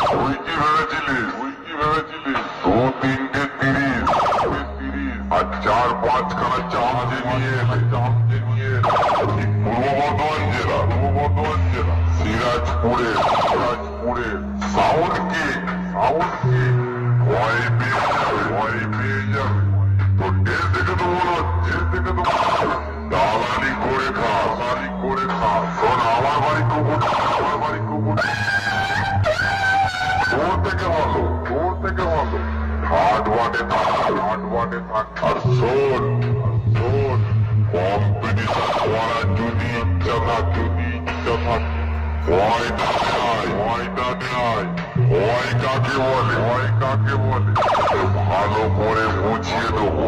তুই কি ভেবেছিলিস? দু তিনটে 30 আর 4-5 খানা নিয়ে পূর্ব বর্ধমান জেলা সিরাজপুরে সাউন্ড কিং ভয় পেয়ে যাবে তো ডেল থেকে তো মনে হচ্ছে দালালি করে খা শোন আমার বাড়ি কুকুর তোর থেকে ভালো হাট বাটে থাক আর শোন কম্পিটিশন করার যদি ইচ্ছা থাক ভয়টা নেয় ভয় কাকে বলে ভালো করে বুঝিয়ে দেবো